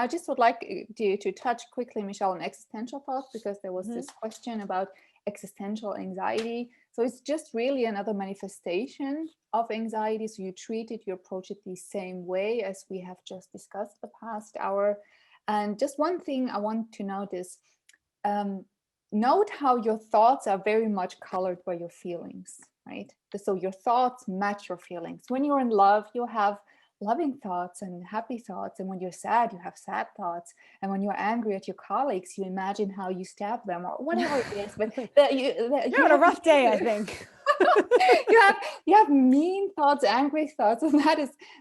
I just would like to touch quickly, Michelle, on existential thoughts, because there was this question about existential anxiety. So it's just really another manifestation of anxiety. So you treat it, you approach it the same way as we have just discussed the past hour. And just one thing I want to notice, note how your thoughts are very much colored by your feelings, right? So your thoughts match your feelings. When you're in love, you have loving thoughts and happy thoughts. And when you're sad, you have sad thoughts. And when you're angry at your colleagues, you imagine how you stab them or whatever it is. But you're on a rough day, I think. you have mean thoughts, angry thoughts, and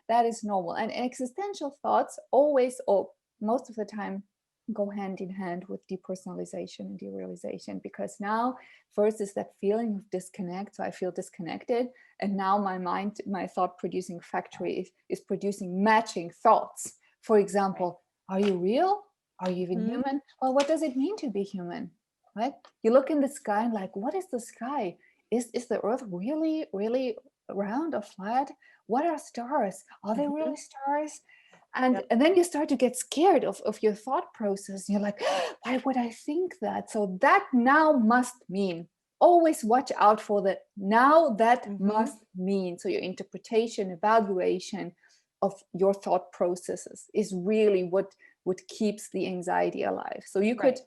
that is normal. And existential thoughts always, or most of the time, go hand in hand with depersonalization and derealization, because now first is that feeling of disconnect. So I feel disconnected, and now my mind, my thought producing factory is producing matching thoughts. For example, are you real? Are you even human? Well, what does it mean to be human? Right? You look in the sky and like, what is the sky? Is the earth really round or flat? What are stars? Are they really stars? And then you start to get scared of your thought process. You're like, why would I think that? So that now must mean, always watch out for the now that must mean. So your interpretation, evaluation of your thought processes is really what keeps the anxiety alive. So you could,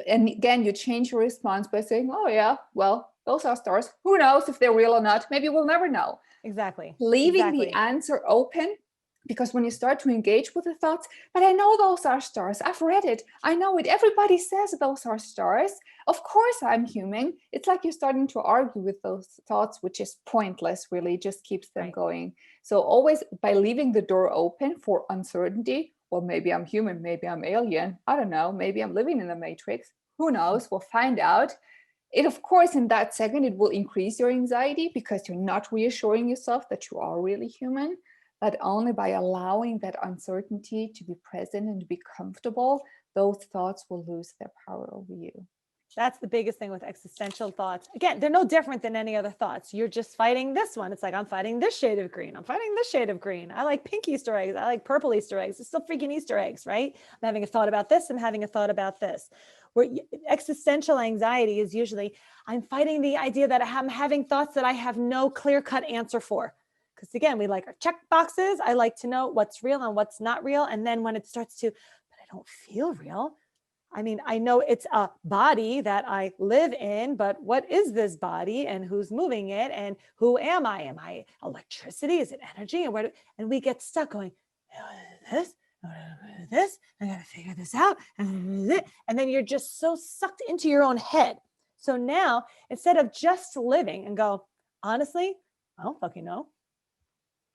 and again, you change your response by saying, oh yeah, well, those are stars. Who knows if they're real or not? Maybe we'll never know. Exactly. Leaving the answer open. Because when you start to engage with the thoughts, but I know those are stars. I've read it. I know it. Everybody says those are stars. Of course I'm human. It's like you're starting to argue with those thoughts, which is pointless, really, just keeps them going. So always by leaving the door open for uncertainty, well, maybe I'm human, maybe I'm alien. I don't know. Maybe I'm living in the matrix. Who knows? We'll find out. It, of course, in that second, it will increase your anxiety because you're not reassuring yourself that you are really human. But only by allowing that uncertainty to be present and to be comfortable, those thoughts will lose their power over you. That's the biggest thing with existential thoughts. Again, they're no different than any other thoughts. You're just fighting this one. It's like, I'm fighting this shade of green. I'm fighting this shade of green. I like pink Easter eggs. I like purple Easter eggs. It's still freaking Easter eggs, right? I'm having a thought about this. I'm having a thought about this. Where existential anxiety is usually, I'm fighting the idea that I'm having thoughts that I have no clear-cut answer for. Because again, we like our check boxes. I like to know what's real and what's not real. And then when it starts to, but I don't feel real. I mean, I know it's a body that I live in, but what is this body and who's moving it? And who am I? Am I electricity? Is it energy? And we get stuck going, this, I got to figure this out. And then you're just so sucked into your own head. So now, instead of just living and go, honestly, I don't fucking know.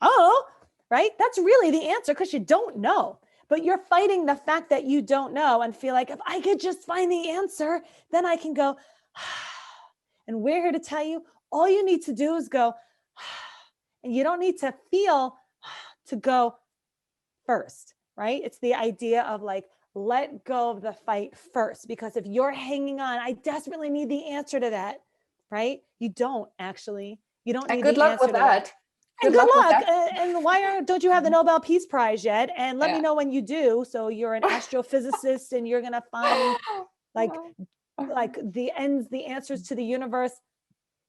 Oh, right? That's really the answer because you don't know, but you're fighting the fact that you don't know and feel like if I could just find the answer, then I can go. And we're here to tell you, all you need to do is go, and you don't need to feel to go first, right? It's the idea of like, let go of the fight first, because if you're hanging on, I desperately need the answer to that, right? You don't actually, you don't need good the luck answer with to that. And good luck. And why don't you have the Nobel Peace Prize yet? And let me know when you do. So you're an astrophysicist and you're going to find like the answers to the universe.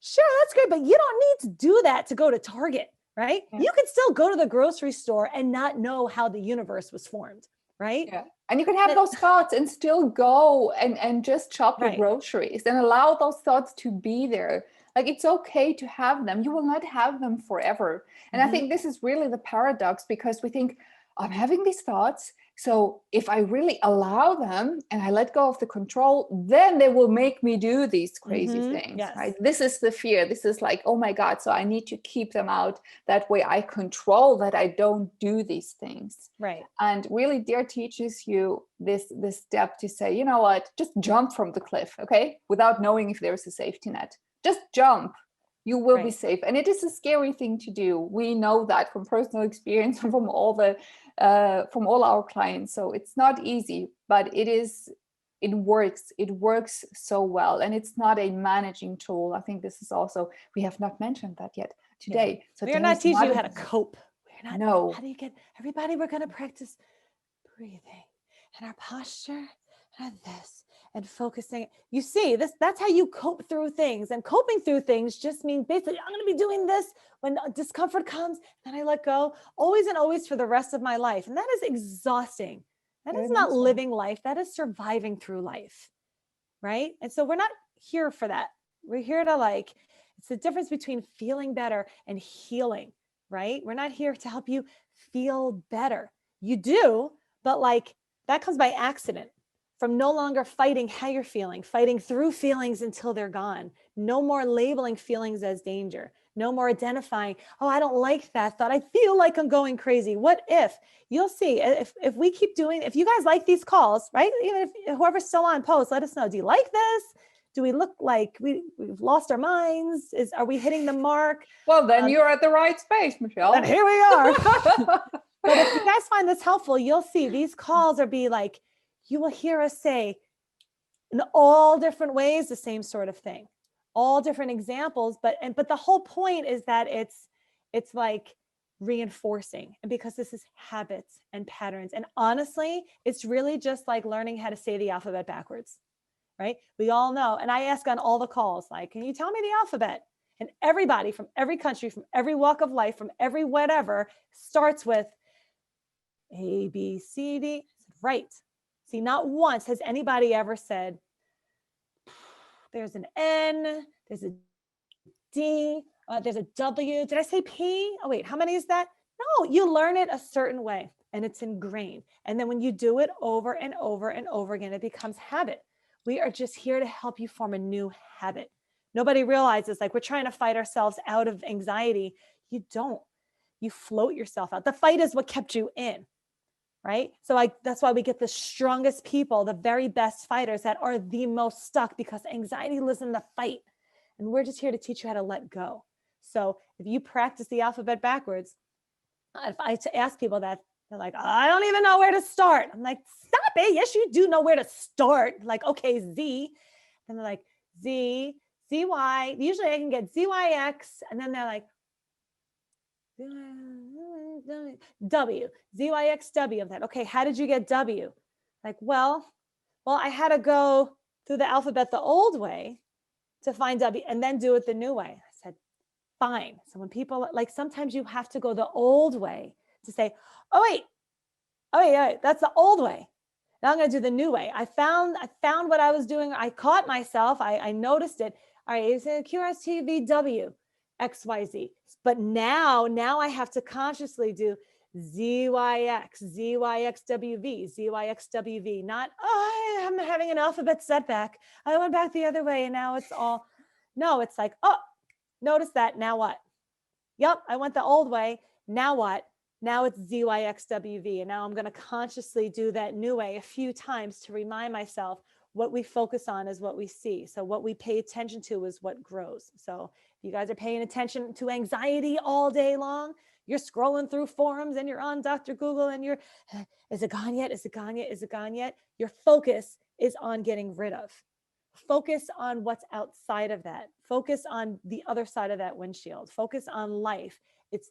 Sure, that's great. But you don't need to do that to go to Target, right? Yeah. You can still go to the grocery store and not know how the universe was formed, right? Yeah. And you can have those thoughts and still go and just shop your groceries and allow those thoughts to be there. Like, it's okay to have them. You will not have them forever. And I think this is really the paradox, because we think, I'm having these thoughts. So if I really allow them and I let go of the control, then they will make me do these crazy things, right? This is the fear. This is like, oh my God, so I need to keep them out. That way I control that I don't do these things. Right. And really, Dare teaches you this step to say, you know what, just jump from the cliff, okay? Without knowing if there's a safety net. Just jump. You will be safe. And it is a scary thing to do. We know that from personal experience and from all our clients. So it's not easy, but it works. It works so well. And it's not a managing tool. I think this is also, we have not mentioned that yet today. Yeah. So we're not teaching you how to cope. We're not. No. How do you get everybody? We're going to practice breathing and our posture and this and focusing. You see this, that's how you cope through things. And coping through things just means basically I'm going to be doing this when discomfort comes, then I let go always and always for the rest of my life. And that is exhausting. That Very is much not so. living life. That is surviving through life. Right. And so we're not here for that. We're here to like, it's the difference between feeling better and healing, right? We're not here to help you feel better. You do, but like that comes by accident from no longer fighting how you're feeling, fighting through feelings until they're gone. No more labeling feelings as danger. No more identifying, oh, I don't like that thought. I feel like I'm going crazy. What if? You'll see if we keep doing, if you guys like these calls, right? Even if whoever's still on post, let us know. Do you like this? Do we look like we've lost our minds? Are we hitting the mark? Well, then you're at the right space, Michelle. And here we are. But if you guys find this helpful, you'll see these calls are be like, you will hear us say in all different ways, the same sort of thing, all different examples. But the whole point is that it's like reinforcing, and because this is habits and patterns. And honestly, it's really just like learning how to say the alphabet backwards, right? We all know. And I ask on all the calls, like, can you tell me the alphabet? And everybody from every country, from every walk of life, from every whatever starts with A, B, C, D. Right. See, not once has anybody ever said, there's an N, there's a D, there's a W. Did I say P? Oh, wait, how many is that? No, you learn it a certain way and it's ingrained. And then when you do it over and over and over again, it becomes habit. We are just here to help you form a new habit. Nobody realizes, like, we're trying to fight ourselves out of anxiety. You don't. You float yourself out. The fight is what kept you in. Right? So that's why we get the strongest people, the very best fighters that are the most stuck, because anxiety lives in the fight. And we're just here to teach you how to let go. So if you practice the alphabet backwards, if I ask people that, they're like, I don't even know where to start. I'm like, stop it. Yes, you do know where to start. Like, okay, Z. And they're like, Z, ZY. Usually I can get ZYX. And then they're like, W, ZYXW. Of that. Okay, how did you get W? Like, well, I had to go through the alphabet the old way to find W and then do it the new way. I said, fine. So when people, like, sometimes you have to go the old way to say, oh wait, that's the old way. Now I'm going to do the new way. I found what I was doing. I caught myself. I noticed it. All right, it's a QRSTVW. XYZ. But now I have to consciously do ZYX, ZYXWV, ZYXWV, not, oh, I'm having an alphabet setback. I went back the other way and now it's all, no, it's like, oh, notice that, now what? Yep, I went the old way, now what? Now it's ZYXWV, and now I'm going to consciously do that new way a few times to remind myself what we focus on is what we see. So what we pay attention to is what grows. So if you guys are paying attention to anxiety all day long, you're scrolling through forums and you're on Dr. Google and you're, is it gone yet? Is it gone yet? Is it gone yet? Your focus is on getting rid of. Focus on what's outside of that. Focus on the other side of that windshield. Focus on life.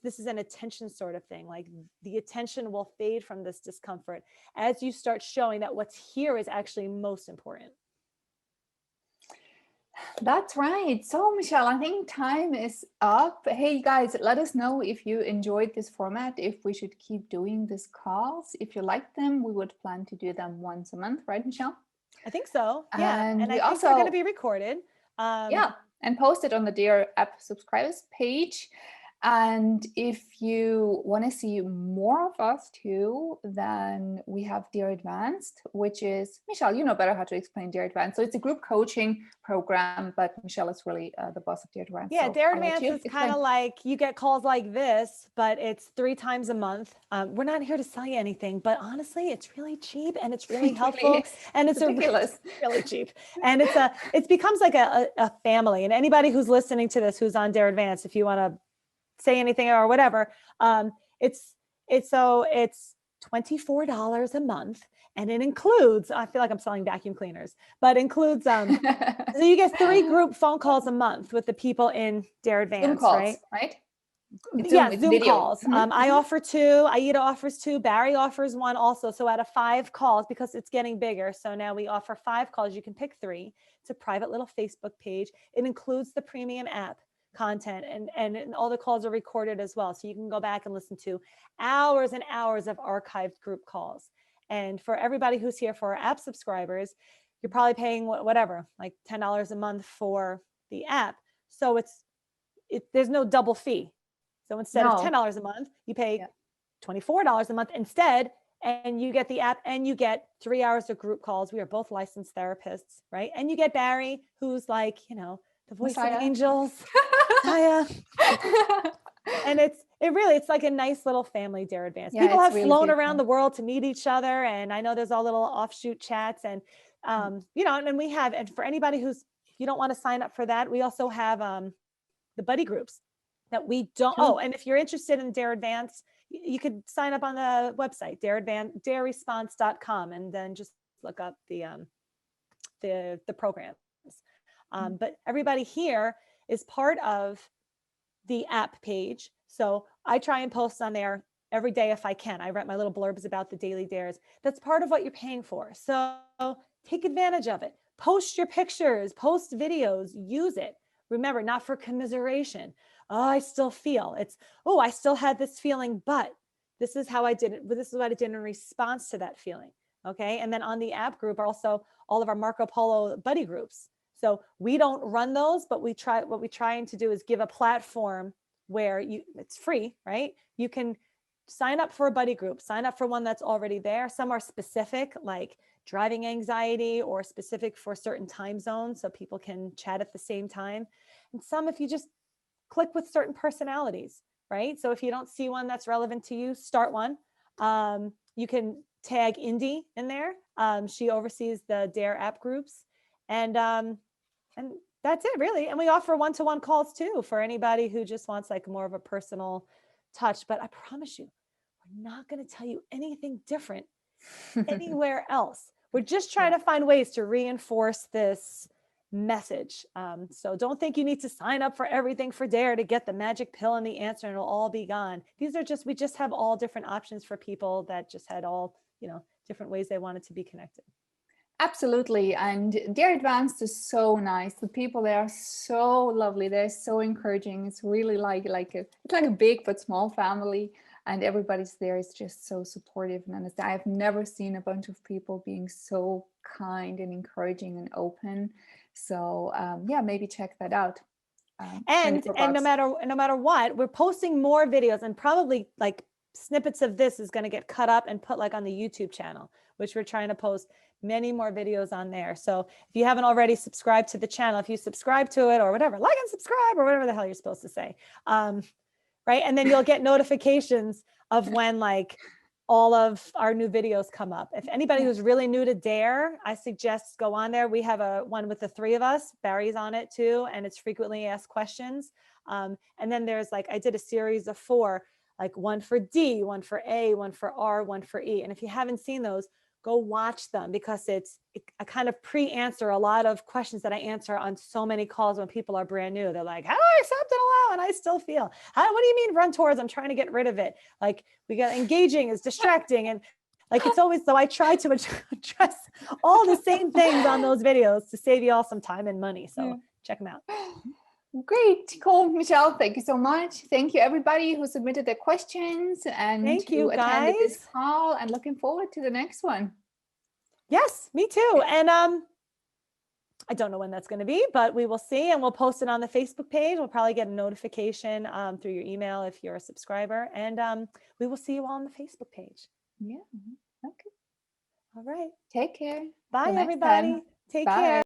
This is an attention sort of thing. Like, the attention will fade from this discomfort as you start showing that what's here is actually most important. That's right. So, Michelle, I think time is up. Hey, guys, let us know if you enjoyed this format, if we should keep doing these calls. If you like them, we would plan to do them once a month, right, Michelle? I think so. Yeah. And I think also, they're going to be recorded. Yeah, and posted on the Dear App subscribers page. And if you want to see more of us too, then we have Dear Advanced, which is, Michelle, you know better how to explain Dear Advanced. So it's a group coaching program, but Michelle is really the boss of Dear Advanced. Yeah, so Dear Advanced is kind of like, you get calls like this, but it's 3 times a month. We're not here to sell you anything, but honestly, it's really cheap and it's really helpful. And it's ridiculous. Really cheap. And it becomes like a family. And anybody who's listening to this, who's on Dear Advanced, if you want to say anything or whatever, it's $24 a month, and it includes, I feel like I'm selling vacuum cleaners, but includes so you get 3 group phone calls a month with the people in Dear Advanced, calls, right? Yeah, Zoom video. calls. I offer 2, Aida offers 2, Barry offers 1 also. So out of 5 calls, because it's getting bigger. So now we offer 5 calls. You can pick 3. It's a private little Facebook page. It includes the premium app content, and all the calls are recorded as well. So you can go back and listen to hours and hours of archived group calls. And for everybody who's here, for our app subscribers, you're probably paying whatever, like $10 a month for the app. So there's no double fee. So instead of $10 a month, you pay $24 a month instead, and you get the app and you get 3 hours of group calls. We are both licensed therapists, right? And you get Barry, who's like, the voice Messiah. of angels. Messiah. And it's like a nice little family, Dare Advance. Yeah, People have really flown beautiful. around the world to meet each other. And I know there's all little offshoot chats, and, and we have, and for anybody if you don't want to sign up for that, we also have the buddy groups that we don't. Sure. Oh, and if you're interested in Dare Advance, you could sign up on the website, dareresponse.com, and then just look up the programs. But everybody here is part of the app page. So I try and post on there every day if I can. I write my little blurbs about the daily dares. That's part of what you're paying for. So take advantage of it. Post your pictures, post videos, use it. Remember, not for commiseration. Oh, I still feel I still had this feeling, but this is how I did it. This is what I did in response to that feeling. Okay. And then on the app group are also all of our Marco Polo buddy groups. So we don't run those, but what we're trying to do is give a platform where it's free, right? You can sign up for a buddy group, sign up for one that's already there. Some are specific, like driving anxiety, or specific for certain time zones, so people can chat at the same time. And some, if you just click with certain personalities, right? So if you don't see one that's relevant to you, start one. You can tag Indy in there. She oversees the Dare app groups, and that's it, really. And we offer one-to-one calls too for anybody who just wants like more of a personal touch. But I promise you, we're not going to tell you anything different anywhere else. We're just trying to find ways to reinforce this message. So don't think you need to sign up for everything for Dare to get the magic pill and the answer and it'll all be gone. We just have all different options for people that just had all, different ways they wanted to be connected. Absolutely. And Dare Advanced is so nice. The people there are so lovely. They're so encouraging. It's really it's like a big but small family, and everybody's there is just so supportive and understanding. I've never seen a bunch of people being so kind and encouraging and open. So maybe check that out. And no matter what, we're posting more videos, and probably like snippets of this is going to get cut up and put like on the YouTube channel, which we're trying to post many more videos on there. So if you haven't already subscribed to the channel, if you subscribe to it or whatever, like and subscribe or whatever the hell you're supposed to say. Right. And then you'll get notifications of when like all of our new videos come up. If anybody who's really new to Dare, I suggest go on there. We have a one with the 3 of us. Barry's on it too. And it's frequently asked questions. And then there's I did a series of 4, like one for D, one for A, one for R, one for E. And if you haven't seen those, go watch them, because I kind of pre-answer a lot of questions that I answer on so many calls when people are brand new. They're like, how do I accept and allow? And I still feel, what do you mean run towards? I'm trying to get rid of it. Like we got engaging is distracting. And it's always, so I try to address all the same things on those videos to save you all some time and money. So check them out. Great. Cool. Michelle, thank you so much. Thank you everybody who submitted their questions and who attended this call, and looking forward to the next one. Yes, me too. And I don't know when that's going to be, but we will see, and we'll post it on the Facebook page. We'll probably get a notification through your email if you're a subscriber, and we will see you all on the Facebook page. Yeah. Okay. All right. Take care. Bye, everybody. Take care.